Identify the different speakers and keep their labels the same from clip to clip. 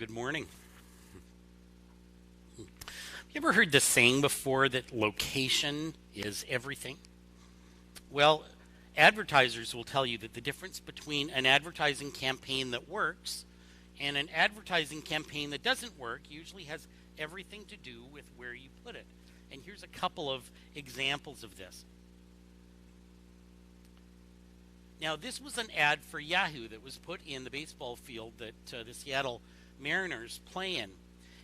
Speaker 1: good morning. You ever heard the saying before that location is everything? Well, advertisers will tell you that the difference between an advertising campaign that works and an advertising campaign that doesn't work usually has everything to do with where you put it. And here's a couple of examples of this. Now, this was an ad for Yahoo that was put in the baseball field that the Seattle Mariners play in.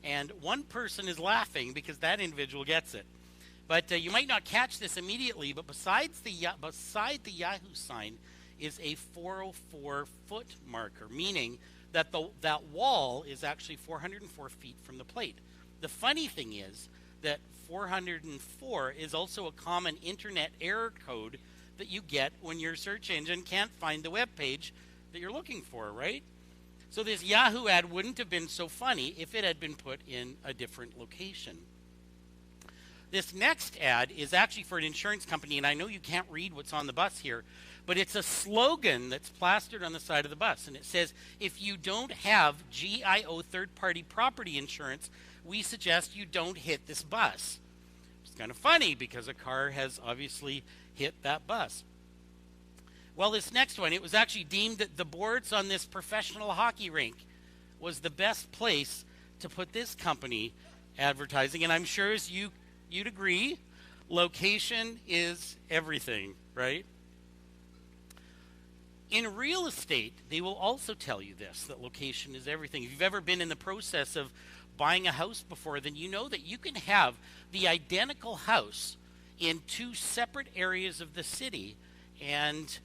Speaker 1: And one person is laughing because that individual gets it. But you might not catch this immediately, but beside the Yahoo sign is a 404-foot marker, meaning that that wall is actually 404 feet from the plate. The funny thing is that 404 is also a common internet error code that you get when your search engine can't find the web page that you're looking for, right? So this Yahoo ad wouldn't have been so funny if it had been put in a different location. This next ad is actually for an insurance company, and I know you can't read what's on the bus here, but it's a slogan that's plastered on the side of the bus, and it says, if you don't have GIO third-party property insurance, we suggest you don't hit this bus. It's kind of funny because a car has obviously hit that bus. Well, this next one, it was actually deemed that the boards on this professional hockey rink was the best place to put this company advertising. And I'm sure as you'd agree, location is everything, right? In real estate, they will also tell you this, that location is everything. If you've ever been in the process of buying a house before, then you know that you can have the identical house in two separate areas of the city, and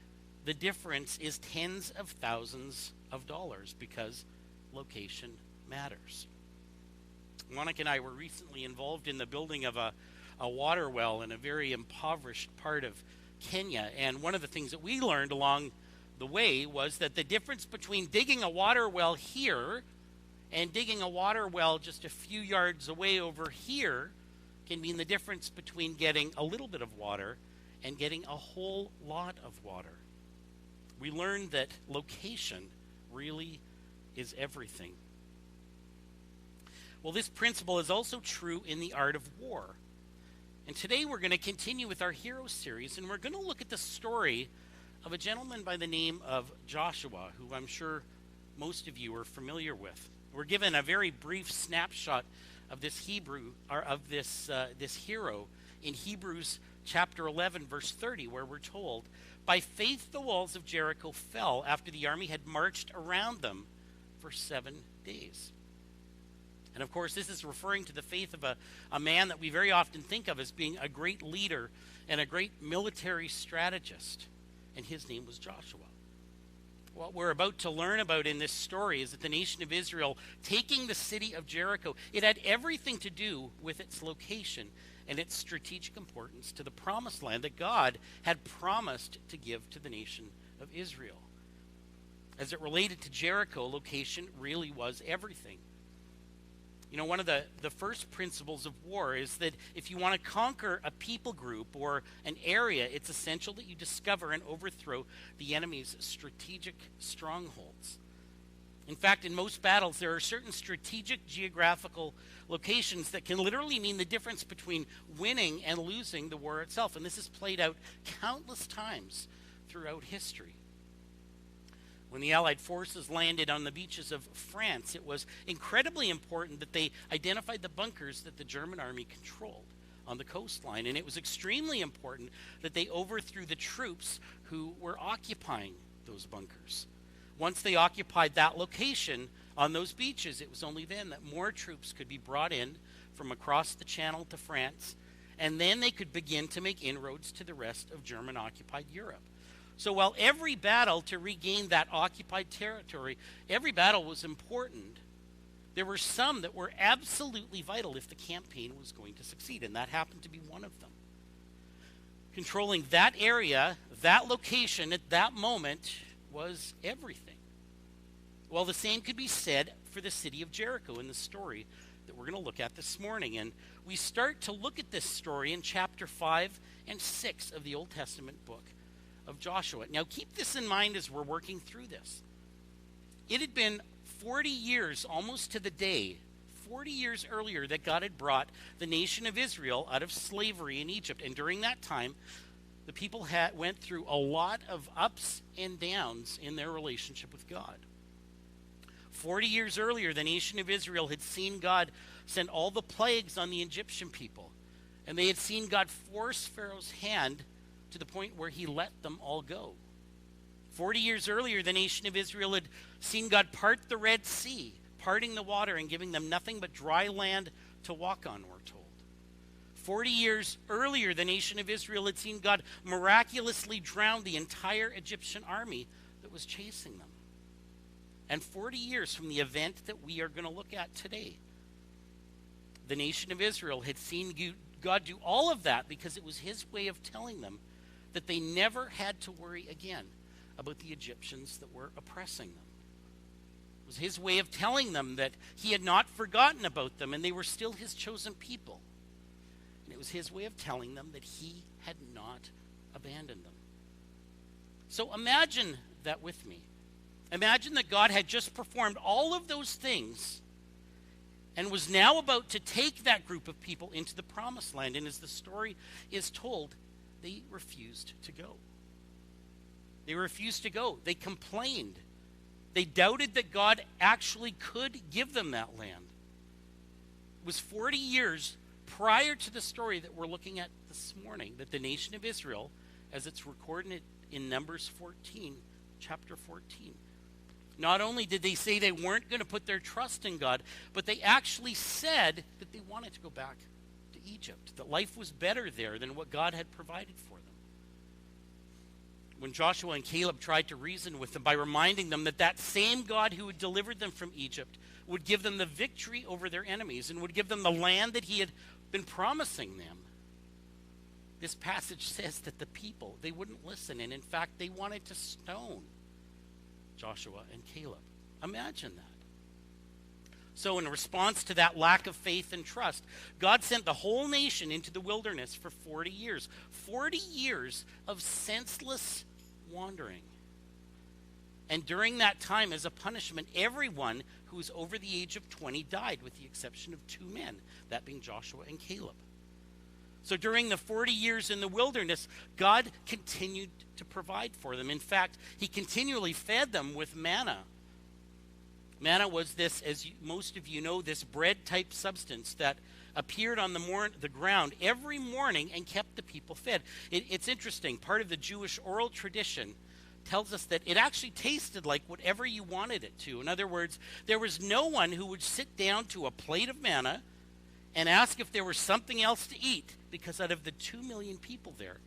Speaker 1: the difference is tens of thousands of dollars because location matters. Monica and I were recently involved in the building of a water well in a very impoverished part of Kenya, and one of the things that we learned along the way was that the difference between digging a water well here and digging a water well just a few yards away over here can mean the difference between getting a little bit of water and getting a whole lot of water. We learned that location really is everything. Well, this principle is also true in the art of war. And today we're going to continue with our Hero series, and we're going to look at the story of a gentleman by the name of Joshua, who I'm sure most of you are familiar with. We're given a very brief snapshot of this this hero in Hebrews chapter 11, verse 30, where we're told, by faith the walls of Jericho fell after the army had marched around them for 7 days. And of course, this is referring to the faith of a man that we very often think of as being a great leader and a great military strategist. And his name was Joshua. What we're about to learn about in this story is that the nation of Israel taking the city of Jericho, it had everything to do with its location and its strategic importance to the promised land that God had promised to give to the nation of Israel. As it related to Jericho, location really was everything. You know, one of the first principles of war is that if you want to conquer a people group or an area, it's essential that you discover and overthrow the enemy's strategic strongholds. In fact, in most battles, there are certain strategic geographical locations that can literally mean the difference between winning and losing the war itself. And this has played out countless times throughout history. When the Allied forces landed on the beaches of France, it was incredibly important that they identified the bunkers that the German army controlled on the coastline. And it was extremely important that they overthrew the troops who were occupying those bunkers. Once they occupied that location on those beaches, it was only then that more troops could be brought in from across the channel to France, and then they could begin to make inroads to the rest of German-occupied Europe. So while every battle to regain that occupied territory, every battle was important, there were some that were absolutely vital if the campaign was going to succeed, and that happened to be one of them. Controlling that area, that location at that moment was everything. Well, the same could be said for the city of Jericho in the story that we're going to look at this morning. And we start to look at this story in chapter 5 and 6 of the Old Testament book of Joshua. Now, keep this in mind as we're working through this. It had been 40 years, almost to the day, 40 years earlier, that God had brought the nation of Israel out of slavery in Egypt. And during that time, the people went through a lot of ups and downs in their relationship with God. 40 years earlier, the nation of Israel had seen God send all the plagues on the Egyptian people. And they had seen God force Pharaoh's hand to the point where he let them all go. 40 years earlier, the nation of Israel had seen God part the Red Sea, parting the water and giving them nothing but dry land to walk on, we're told. 40 years earlier, the nation of Israel had seen God miraculously drown the entire Egyptian army that was chasing them. And 40 years from the event that we are going to look at today, the nation of Israel had seen God do all of that because it was his way of telling them that they never had to worry again about the Egyptians that were oppressing them. It was his way of telling them that he had not forgotten about them and they were still his chosen people. And it was his way of telling them that he had not abandoned them. So imagine that with me. Imagine that God had just performed all of those things and was now about to take that group of people into the promised land. And as the story is told, they refused to go. They refused to go. They complained. They doubted that God actually could give them that land. It was 40 years prior to the story that we're looking at this morning that the nation of Israel, as it's recorded in Numbers 14, chapter 14, not only did they say they weren't going to put their trust in God, but they actually said that they wanted to go back to Egypt, that life was better there than what God had provided for them. When Joshua and Caleb tried to reason with them by reminding them that that same God who had delivered them from Egypt would give them the victory over their enemies and would give them the land that he had been promising them, this passage says that the people, they wouldn't listen. And in fact, they wanted to stone Joshua and Caleb. Imagine that. So in response to that lack of faith and trust, God sent the whole nation into the wilderness for 40 years. 40 years of senseless wandering. And during that time, as a punishment, everyone who was over the age of 20 died, with the exception of 2 men, that being Joshua and Caleb. So during the 40 years in the wilderness, God continued to provide for them. In fact, he continually fed them with manna. Manna was this, as most of you know, this bread-type substance that appeared on the ground every morning and kept the people fed. It's interesting. Part of the Jewish oral tradition tells us that it actually tasted like whatever you wanted it to. In other words, there was no one who would sit down to a plate of manna and ask if there was something else to eat, because out of the 2 million people there,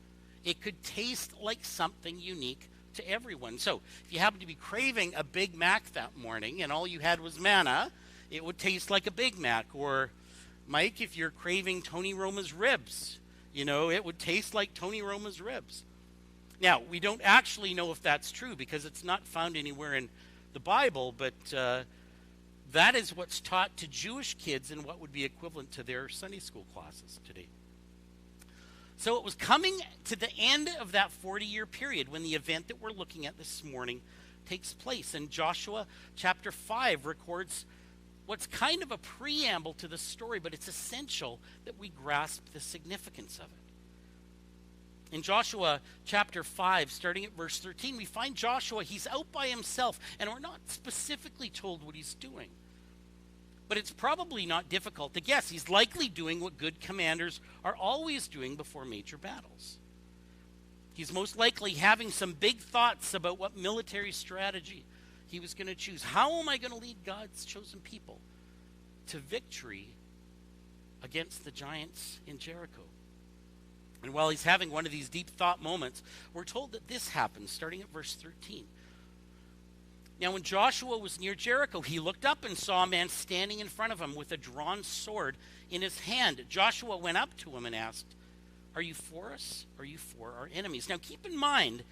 Speaker 1: it could taste like something unique to everyone. So if you happen to be craving a Big Mac that morning and all you had was manna, it would taste like a Big Mac. Or Mike, if you're craving Tony Roma's ribs, it would taste like Tony Roma's ribs. Now, we don't actually know if that's true because it's not found anywhere in the Bible, but that is what's taught to Jewish kids in what would be equivalent to their Sunday school classes today. So it was coming to the end of that 40-year period when the event that we're looking at this morning takes place. And Joshua chapter 5 records what's kind of a preamble to the story, but it's essential that we grasp the significance of it. In Joshua chapter 5, starting at verse 13, we find Joshua, he's out by himself, and we're not specifically told what he's doing. But it's probably not difficult to guess. He's likely doing what good commanders are always doing before major battles. He's most likely having some big thoughts about what military strategy he was going to choose. How am I going to lead God's chosen people to victory against the giants in Jericho? And while he's having one of these deep thought moments, we're told that this happens, starting at verse 13. Now, when Joshua was near Jericho, he looked up and saw a man standing in front of him with a drawn sword in his hand. Joshua went up to him and asked, "Are you for us, or are you for our enemies?" Now, keep in mind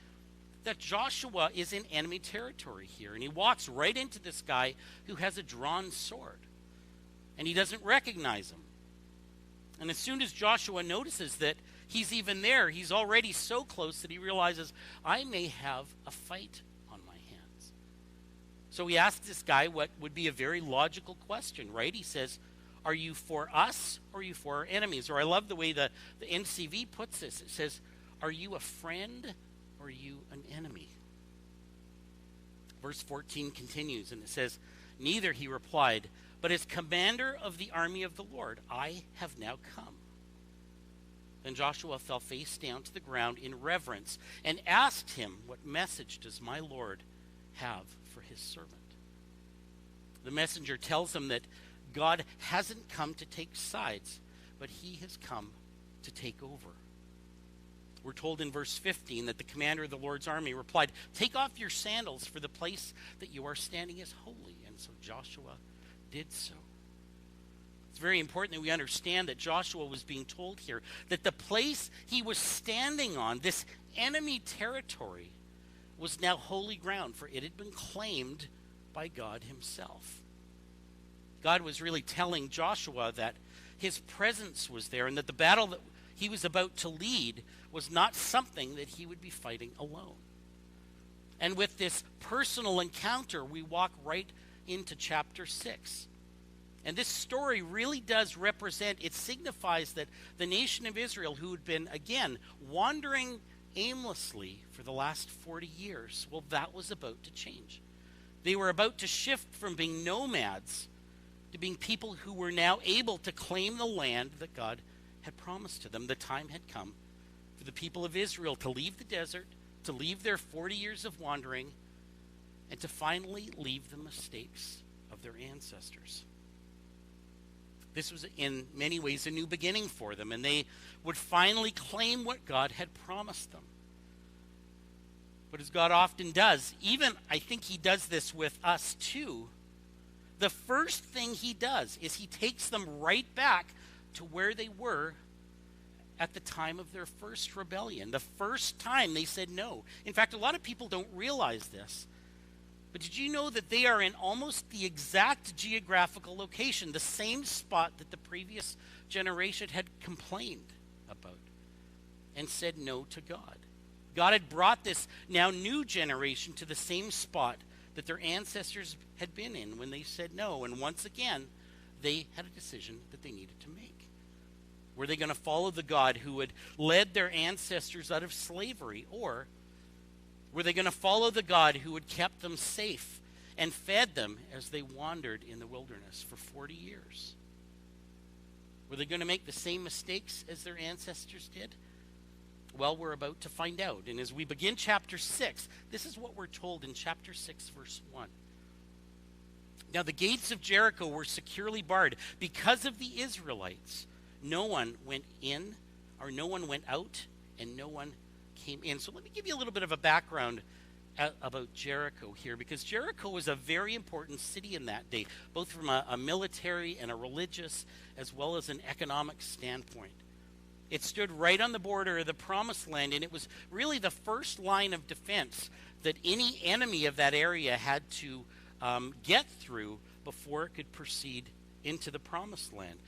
Speaker 1: that Joshua is in enemy territory here, and he walks right into this guy who has a drawn sword, and he doesn't recognize him. And as soon as Joshua notices that he's even there, he's already so close that he realizes, I may have a fight on my hands. So he asks this guy what would be a very logical question, right? He says, are you for us or are you for our enemies? Or I love the way the NCV puts this. It says, are you a friend or are you an enemy? Verse 14 continues and it says, neither, he replied, but as commander of the army of the Lord, I have now come. Then Joshua fell face down to the ground in reverence and asked him, what message does my Lord have for his servant? The messenger tells him that God hasn't come to take sides, but he has come to take over. We're told in verse 15 that the commander of the Lord's army replied, take off your sandals, for the place that you are standing is holy. And so Joshua did so. It's very important that we understand that Joshua was being told here that the place he was standing on, this enemy territory, was now holy ground, for it had been claimed by God himself. God was really telling Joshua that his presence was there and that the battle that he was about to lead was not something that he would be fighting alone. And with this personal encounter, we walk right into chapter 6. And this story really does represent, it signifies that the nation of Israel, who had been, again, wandering aimlessly for the last 40 years, well, that was about to change. They were about to shift from being nomads to being people who were now able to claim the land that God had promised to them. The time had come for the people of Israel to leave the desert, to leave their 40 years of wandering, and to finally leave the mistakes of their ancestors. This was in many ways a new beginning for them, and they would finally claim what God had promised them. But as God often does, even I think he does this with us too, the first thing he does is he takes them right back to where they were at the time of their first rebellion, the first time they said no. In fact, a lot of people don't realize this. But did you know that they are in almost the exact geographical location, the same spot that the previous generation had complained about and said no to God? God had brought this now new generation to the same spot that their ancestors had been in when they said no. And once again, they had a decision that they needed to make. Were they going to follow the God who had led their ancestors out of slavery, or were they going to follow the God who had kept them safe and fed them as they wandered in the wilderness for 40 years? Were they going to make the same mistakes as their ancestors did? Well, we're about to find out. And as we begin chapter 6, this is what we're told in chapter 6, verse 1. Now the gates of Jericho were securely barred because of the Israelites. No one went in, or no one went out, and no one came in. So let me give you a little bit of a background about Jericho here, because Jericho was a very important city in that day, both from a military and a religious, as well as an economic standpoint. It stood right on the border of the Promised Land, and it was really the first line of defense that any enemy of that area had to get through before it could proceed into the Promised Land.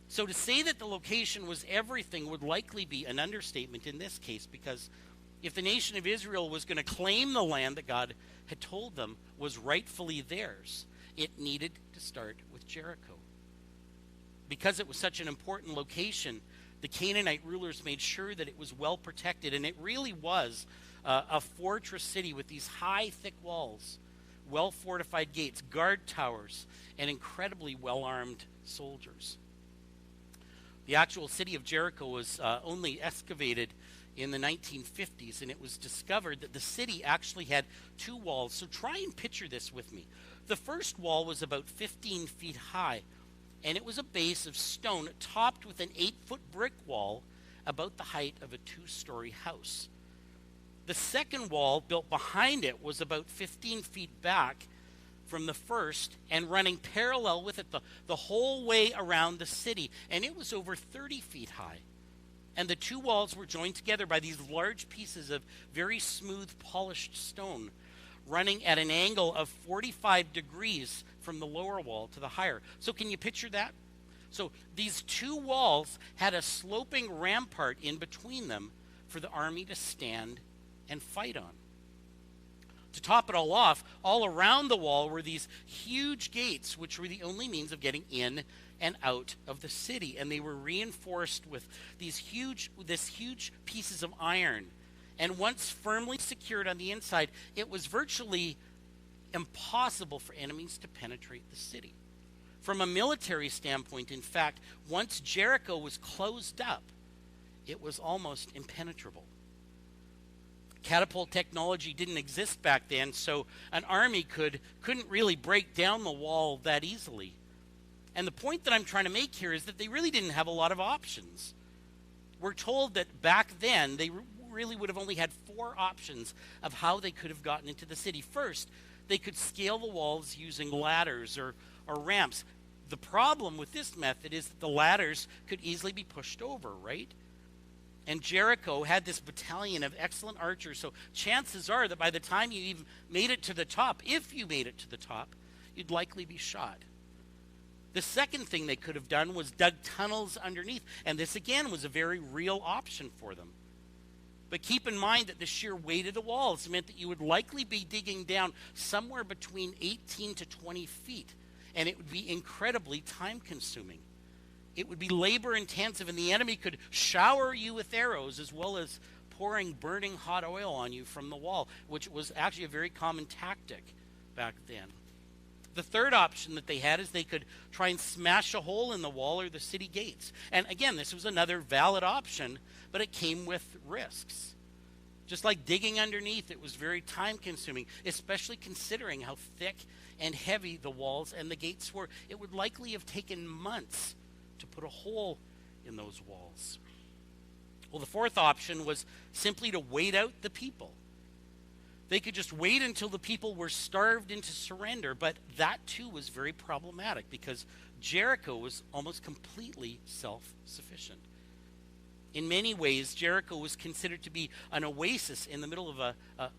Speaker 1: So to say that the location was everything would likely be an understatement in this case, because if the nation of Israel was going to claim the land that God had told them was rightfully theirs, it needed to start with Jericho. Because it was such an important location, the Canaanite rulers made sure that it was well protected, and it really was a fortress city with these high, thick walls, well-fortified gates, guard towers, and incredibly well-armed soldiers. The actual city of Jericho was only excavated in the 1950s, and it was discovered that the city actually had two walls. So try and picture this with me. The first wall was about 15 feet high, and it was a base of stone topped with an 8-foot brick wall about the height of a 2-story house. The second wall, built behind it, was about 15 feet back from the first and running parallel with it the whole way around the city, and it was over 30 feet high. And the two walls were joined together by these large pieces of very smooth, polished stone running at an angle of 45 degrees from the lower wall to the higher. So can you picture that? So these two walls had a sloping rampart in between them for the army to stand and fight on. To top it all off, all around the wall were these huge gates, which were the only means of getting in and out of the city. And they were reinforced with these huge pieces of iron. And once firmly secured on the inside, it was virtually impossible for enemies to penetrate the city. From a military standpoint, in fact, once Jericho was closed up, it was almost impenetrable. Catapult technology didn't exist back then, so an army couldn't really break down the wall that easily. And the point that I'm trying to make here is that they really didn't have a lot of options. We're told that back then they really would have only had 4 options of how they could have gotten into the city. First, they could scale the walls using ladders or ramps. The problem with this method is that the ladders could easily be pushed over, right? And Jericho had this battalion of excellent archers, so chances are that by the time you even made it to the top, if you made it to the top, you'd likely be shot. The second thing they could have done was dug tunnels underneath, and this again was a very real option for them. But keep in mind that the sheer weight of the walls meant that you would likely be digging down somewhere between 18 to 20 feet, and it would be incredibly time-consuming. It would be labor-intensive, and the enemy could shower you with arrows as well as pouring burning hot oil on you from the wall, which was actually a very common tactic back then. The third option that they had is they could try and smash a hole in the wall or the city gates. And again, this was another valid option, but it came with risks. Just like digging underneath, it was very time-consuming, especially considering how thick and heavy the walls and the gates were. It would likely have taken months to put a hole in those walls. Well, the fourth option was simply to wait out the people. They could just wait until the people were starved into surrender, but that too was very problematic because Jericho was almost completely self-sufficient. In many ways, Jericho was considered to be an oasis in the middle of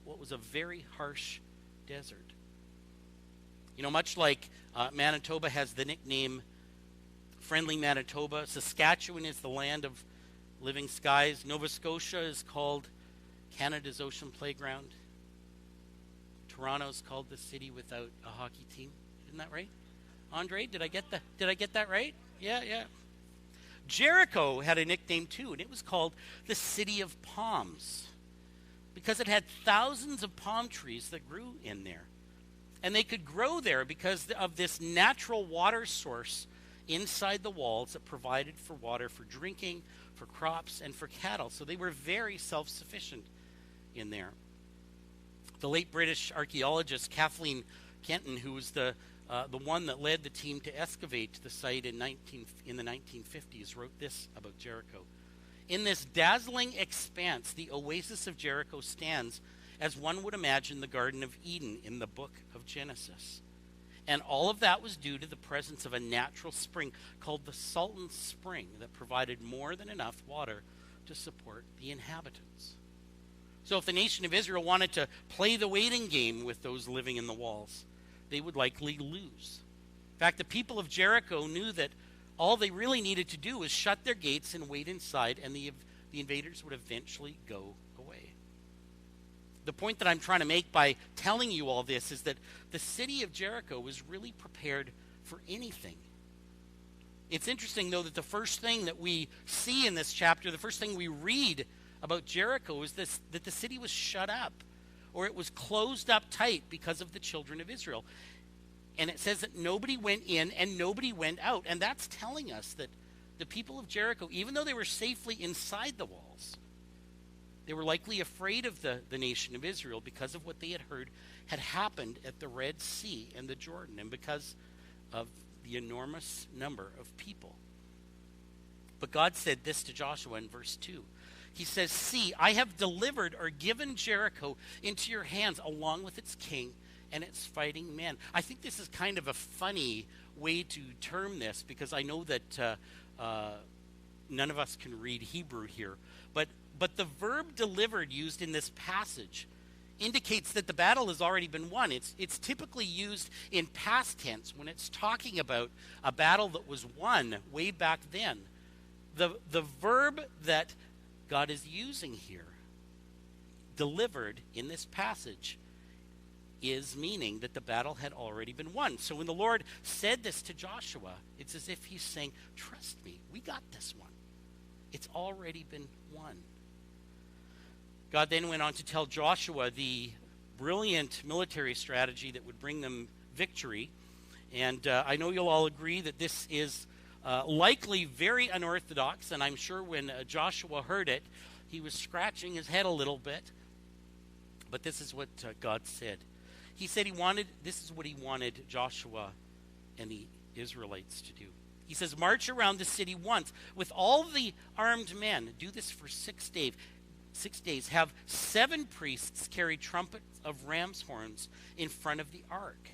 Speaker 1: what was a very harsh desert. You know, much like Manitoba has the nickname Friendly Manitoba, Saskatchewan is the land of living skies, Nova Scotia is called Canada's ocean playground, Toronto is called the city without a hockey team. Isn't that right? Andre, did I get that right? Yeah. Jericho had a nickname too, and it was called the City of Palms because it had thousands of palm trees that grew in there. And they could grow there because of this natural water source inside the walls that provided for water for drinking, for crops, and for cattle. So they were very self-sufficient in there. The late British archaeologist Kathleen Kenton, who was the one that led the team to excavate the site in the 1950s, wrote this about Jericho. In this dazzling expanse, the oasis of Jericho stands as one would imagine the Garden of Eden in the book of Genesis. And all of that was due to the presence of a natural spring called the Salton Spring that provided more than enough water to support the inhabitants. So if the nation of Israel wanted to play the waiting game with those living in the walls, they would likely lose. In fact, the people of Jericho knew that all they really needed to do was shut their gates and wait inside, and the invaders would eventually go away. The point that I'm trying to make by telling you all this is that the city of Jericho was really prepared for anything. It's interesting, though, that the first thing that we see in this chapter, the first thing we read about Jericho is that the city was shut up, or it was closed up tight because of the children of Israel. And it says that nobody went in and nobody went out. And that's telling us that the people of Jericho, even though they were safely inside the walls, they were likely afraid of the nation of Israel because of what they had heard had happened at the Red Sea and the Jordan, and because of the enormous number of people. But God said this to Joshua in verse 2. He says, "See, I have delivered or given Jericho into your hands along with its king and its fighting men." I think this is kind of a funny way to term this because I know that none of us can read Hebrew here. But the verb delivered used in this passage indicates that the battle has already been won. It's typically used in past tense when it's talking about a battle that was won way back then. The verb that God is using here, delivered in this passage, is meaning that the battle had already been won. So when the Lord said this to Joshua, it's as if he's saying, trust me, we got this one. It's already been won. God then went on to tell Joshua the brilliant military strategy that would bring them victory. And I know you'll all agree that this is likely very unorthodox, and I'm sure when Joshua heard it, he was scratching his head a little bit. But this is what God said. He said this is what he wanted Joshua and the Israelites to do. He says, march around the city once with all the armed men. Do this for 6 days. 6 days. Have 7 priests carry trumpets of ram's horns in front of the ark.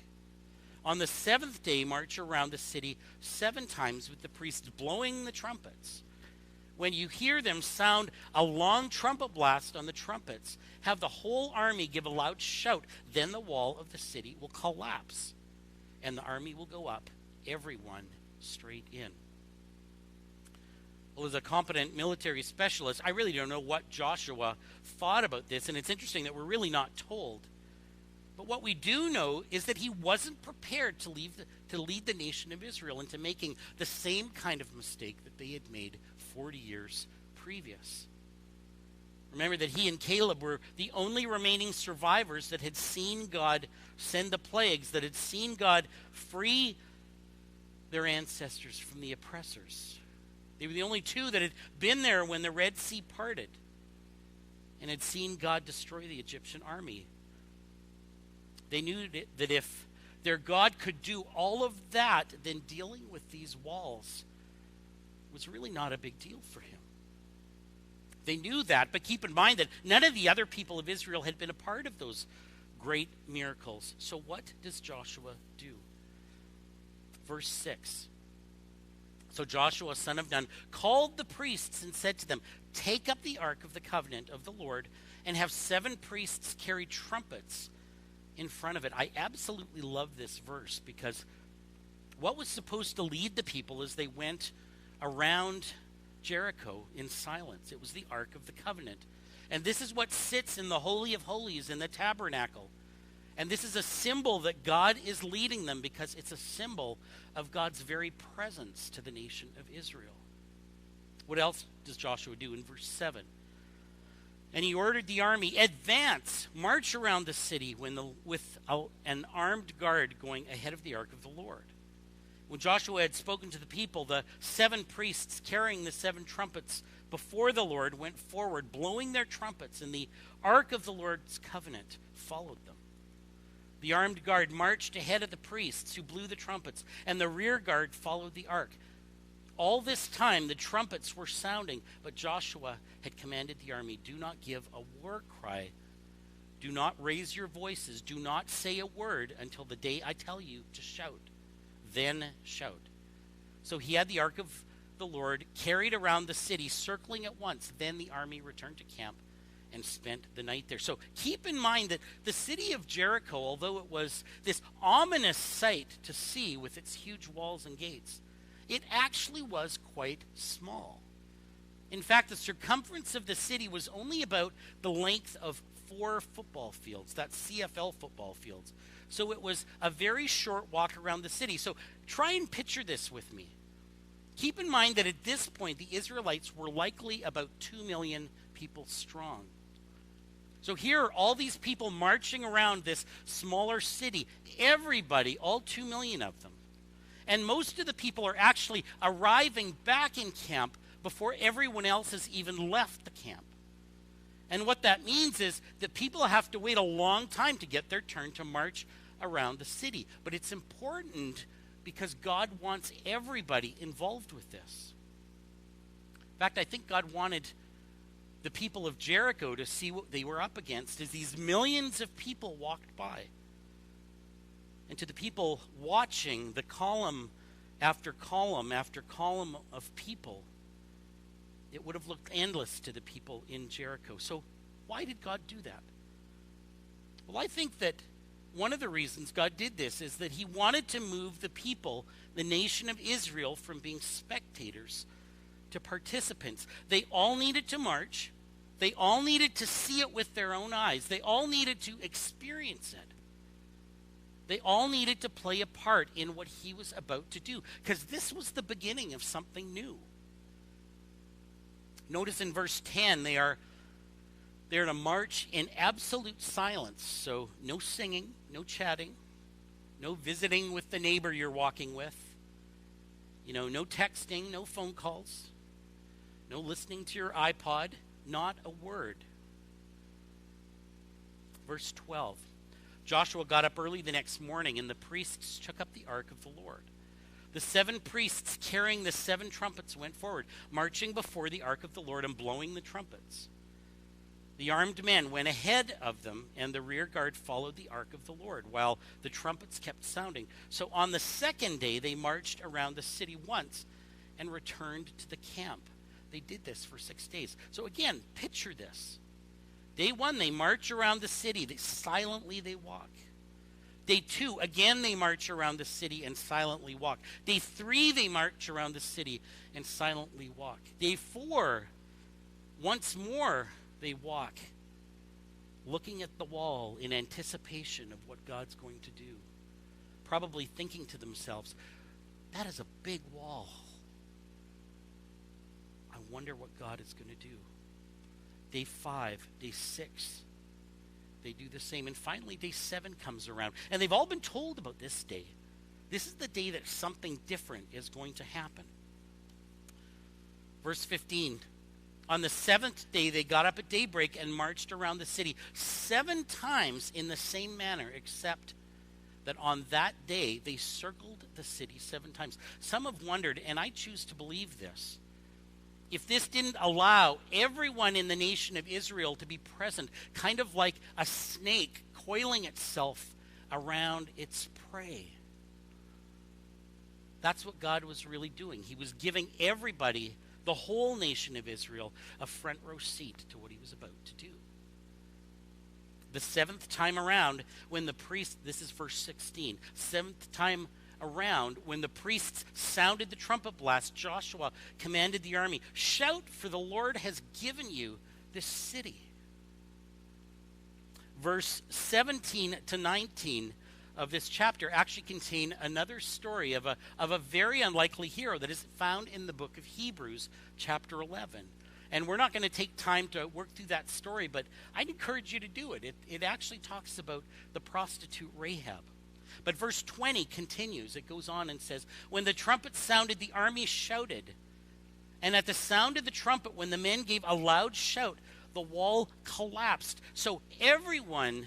Speaker 1: On the 7th day, march around the city 7 times with the priests blowing the trumpets. When you hear them sound a long trumpet blast on the trumpets, have the whole army give a loud shout. Then the wall of the city will collapse, and the army will go up, everyone straight in. Well, as a competent military specialist, I really don't know what Joshua thought about this, and it's interesting that we're really not told. But what we do know is that he wasn't prepared to lead the nation of Israel into making the same kind of mistake that they had made 40 years previous. Remember that he and Caleb were the only remaining survivors that had seen God send the plagues, that had seen God free their ancestors from the oppressors. They were the only 2 that had been there when the Red Sea parted and had seen God destroy the Egyptian army. They knew that if their God could do all of that, then dealing with these walls was really not a big deal for him. They knew that, but keep in mind that none of the other people of Israel had been a part of those great miracles. So what does Joshua do? Verse 6. So Joshua, son of Nun, called the priests and said to them, take up the ark of the covenant of the Lord and have 7 priests carry trumpets in front of it. I absolutely love this verse because what was supposed to lead the people as they went around Jericho in silence? It was the Ark of the Covenant. And this is what sits in the Holy of Holies in the tabernacle. And this is a symbol that God is leading them because it's a symbol of God's very presence to the nation of Israel. What else does Joshua do in verse 7? And he ordered the army, advance, march around the city with an armed guard going ahead of the ark of the Lord. When Joshua had spoken to the people, the 7 priests carrying the 7 trumpets before the Lord went forward, blowing their trumpets, and the ark of the Lord's covenant followed them. The armed guard marched ahead of the priests who blew the trumpets, and the rear guard followed the ark. All this time the trumpets were sounding, but Joshua had commanded the army, do not give a war cry. Do not raise your voices. Do not say a word until the day I tell you to shout. Then shout. So he had the ark of the Lord carried around the city, circling at once. Then the army returned to camp and spent the night there. So keep in mind that the city of Jericho, although it was this ominous sight to see with its huge walls and gates, it actually was quite small. In fact, the circumference of the city was only about the length of 4 football fields, that's CFL football fields. So it was a very short walk around the city. So try and picture this with me. Keep in mind that at this point, the Israelites were likely about 2 million people strong. So here are all these people marching around this smaller city. Everybody, all 2 million of them. And most of the people are actually arriving back in camp before everyone else has even left the camp. And what that means is that people have to wait a long time to get their turn to march around the city. But it's important because God wants everybody involved with this. In fact, I think God wanted the people of Jericho to see what they were up against as these millions of people walked by. And to the people watching, the column after column after column of people, it would have looked endless to the people in Jericho. So why did God do that? Well, I think that one of the reasons God did this is that he wanted to move the people, the nation of Israel, from being spectators to participants. They all needed to march. They all needed to see it with their own eyes. They all needed to experience it. They all needed to play a part in what he was about to do, because this was the beginning of something new. Notice in verse 10, they're to march in absolute silence. So no singing, no chatting, no visiting with the neighbor you're walking with. No texting, no phone calls, no listening to your iPod, not a word. Verse 12. Joshua got up early the next morning, and the priests took up the ark of the Lord. The 7 priests carrying the 7 trumpets went forward, marching before the ark of the Lord and blowing the trumpets. The armed men went ahead of them, and the rear guard followed the ark of the Lord, while the trumpets kept sounding. So on the second day, they marched around the city once and returned to the camp. They did this for 6 days. So again, picture this. Day 1, they march around the city. Silently they walk. Day 2, again they march around the city and silently walk. Day 3, they march around the city and silently walk. Day 4, once more they walk, looking at the wall in anticipation of what God's going to do. Probably thinking to themselves, that is a big wall. I wonder what God is going to do. Day 5, day 6, they do the same. And finally, day 7 comes around. And they've all been told about this day. This is the day that something different is going to happen. Verse 15, on the 7th day, they got up at daybreak and marched around the city 7 times in the same manner, except that on that day, they circled the city 7 times. Some have wondered, and I choose to believe this, if this didn't allow everyone in the nation of Israel to be present, kind of like a snake coiling itself around its prey. That's what God was really doing. He was giving everybody, the whole nation of Israel, a front row seat to what he was about to do. The 7th time around, when the priest, this is verse 16, 7th time around, when the priests sounded the trumpet blast, Joshua commanded the army, shout, for the Lord has given you this city. Verse 17 to 19 of this chapter actually contain another story of a very unlikely hero that is found in the book of Hebrews, chapter 11. And we're not going to take time to work through that story, but I'd encourage you to do it. It actually talks about the prostitute Rahab. But verse 20 continues. It goes on and says, when the trumpet sounded, the army shouted. And at the sound of the trumpet, when the men gave a loud shout, the wall collapsed. So everyone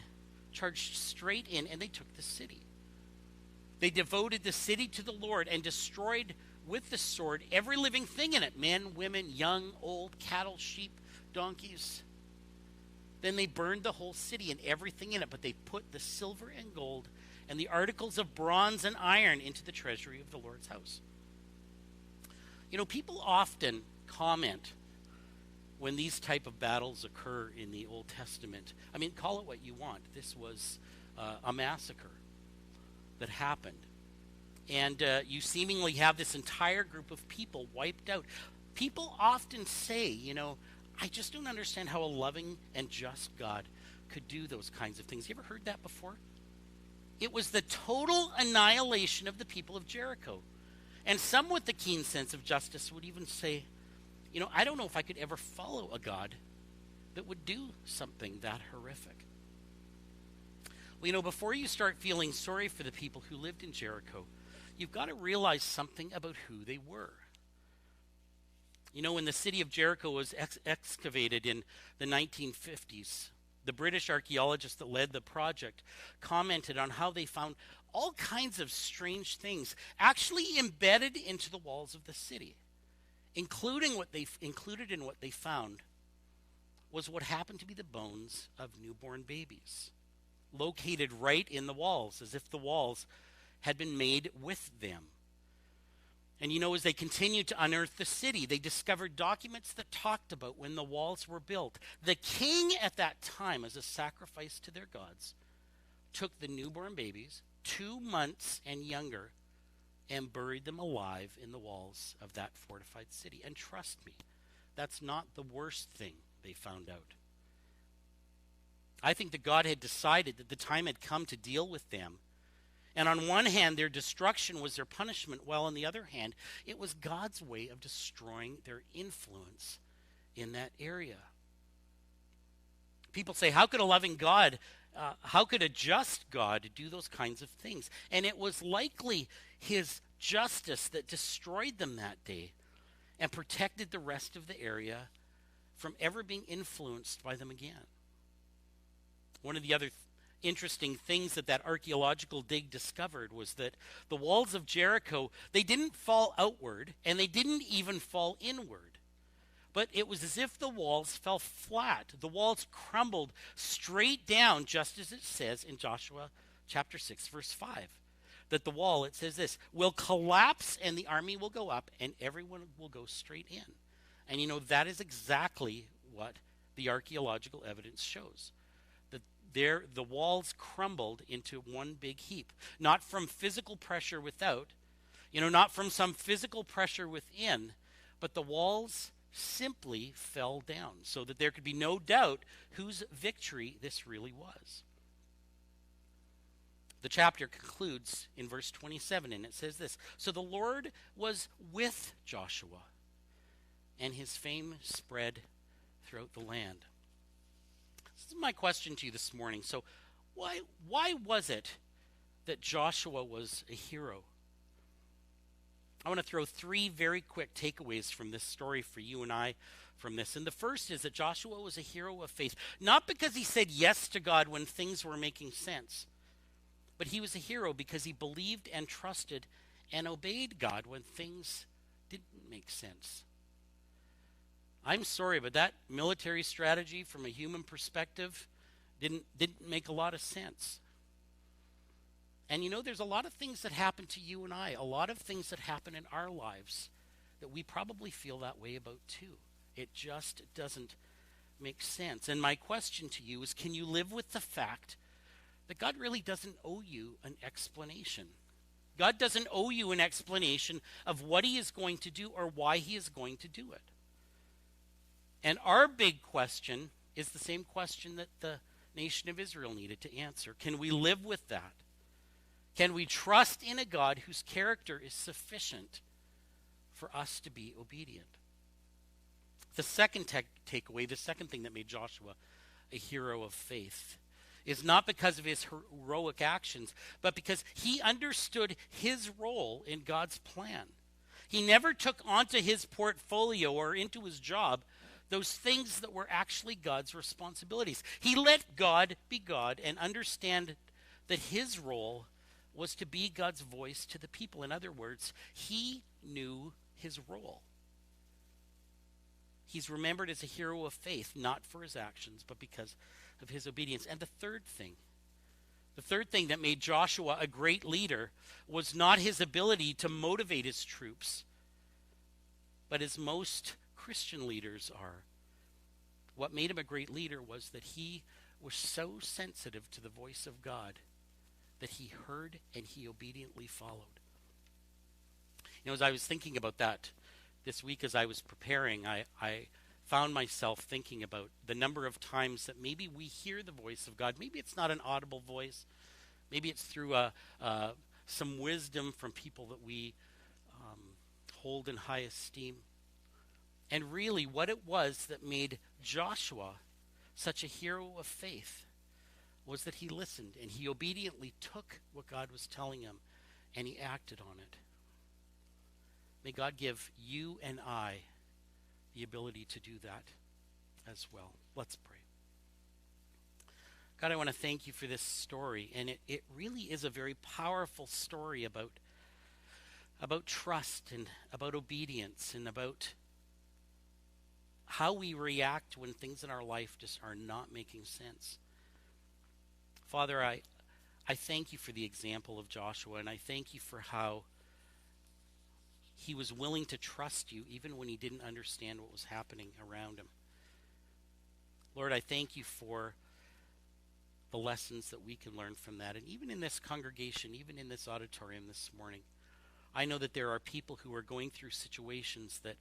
Speaker 1: charged straight in, and they took the city. They devoted the city to the Lord and destroyed with the sword every living thing in it, men, women, young, old, cattle, sheep, donkeys. Then they burned the whole city and everything in it, but they put the silver and gold and the articles of bronze and iron into the treasury of the Lord's house. People often comment when these type of battles occur in the Old Testament. I mean, call it what you want. This was a massacre that happened. And you seemingly have this entire group of people wiped out. People often say, I just don't understand how a loving and just God could do those kinds of things. You ever heard that before? It was the total annihilation of the people of Jericho. And some with the keen sense of justice would even say, I don't know if I could ever follow a God that would do something that horrific. Well, before you start feeling sorry for the people who lived in Jericho, you've got to realize something about who they were. When the city of Jericho was excavated in the 1950s, the British archaeologists that led the project commented on how they found all kinds of strange things actually embedded into the walls of the city. Included in what they found was what happened to be the bones of newborn babies, located right in the walls, as if the walls had been made with them. And as they continued to unearth the city, they discovered documents that talked about when the walls were built. The king at that time, as a sacrifice to their gods, took the newborn babies, 2 months and younger, and buried them alive in the walls of that fortified city. And trust me, that's not the worst thing they found out. I think that God had decided that the time had come to deal with them And on one hand, their destruction was their punishment, while on the other hand, it was God's way of destroying their influence in that area. People say, how could a loving God, how could a just God do those kinds of things? And it was likely his justice that destroyed them that day and protected the rest of the area from ever being influenced by them again. One of the other interesting things that archaeological dig discovered was that the walls of Jericho, they didn't fall outward and they didn't even fall inward. But it was as if the walls fell flat. The walls crumbled straight down, just as it says in Joshua chapter 6, verse 5. That the wall, it says this, will collapse and the army will go up and everyone will go straight in. And you know, that is exactly what the archaeological evidence shows. The walls crumbled into one big heap. Not from physical pressure without, not from some physical pressure within, but the walls simply fell down so that there could be no doubt whose victory this really was. The chapter concludes in verse 27, and it says this, so the Lord was with Joshua, and his fame spread throughout the land. This is my question to you this morning. So why was it that Joshua was a hero? I want to throw 3 very quick takeaways from this story for you and I from this. And the first is that Joshua was a hero of faith, not because he said yes to God when things were making sense, but he was a hero because he believed and trusted and obeyed God when things didn't make sense. I'm sorry, but that military strategy from a human perspective didn't make a lot of sense. And there's a lot of things that happen to you and I, a lot of things that happen in our lives that we probably feel that way about too. It just doesn't make sense. And my question to you is, can you live with the fact that God really doesn't owe you an explanation? God doesn't owe you an explanation of what he is going to do or why he is going to do it. And our big question is the same question that the nation of Israel needed to answer. Can we live with that? Can we trust in a God whose character is sufficient for us to be obedient? The second takeaway, the second thing that made Joshua a hero of faith, is not because of his heroic actions, but because he understood his role in God's plan. He never took onto his portfolio or into his job those things that were actually God's responsibilities. He let God be God and understand that his role was to be God's voice to the people. In other words, he knew his role. He's remembered as a hero of faith, not for his actions, but because of his obedience. And the third thing that made Joshua a great leader was not his ability to motivate his troops, but as most Christian leaders are. What made him a great leader was that he was so sensitive to the voice of God that he heard and he obediently followed. As I was thinking about that this week as I was preparing, I found myself thinking about the number of times that maybe we hear the voice of God. Maybe it's not an audible voice. Maybe it's through some wisdom from people that we hold in high esteem. And really what it was that made Joshua such a hero of faith was that he listened and he obediently took what God was telling him and he acted on it. May God give you and I the ability to do that as well. Let's pray. God, I want to thank you for this story, and it really is a very powerful story about trust and about obedience and about how we react when things in our life just are not making sense. Father, I thank you for the example of Joshua, and I thank you for how he was willing to trust you even when he didn't understand what was happening around him. Lord, I thank you for the lessons that we can learn from that. And even in this congregation, even in this auditorium this morning, I know that there are people who are going through situations that,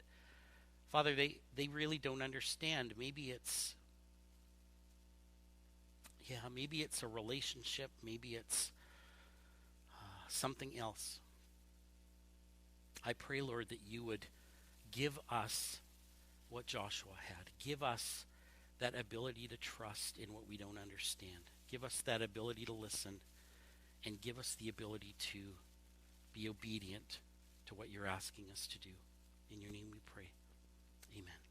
Speaker 1: Father, they really don't understand. Maybe it's a relationship. Maybe it's something else. I pray, Lord, that you would give us what Joshua had. Give us that ability to trust in what we don't understand. Give us that ability to listen, and give us the ability to be obedient to what you're asking us to do. In your name we pray. Amen.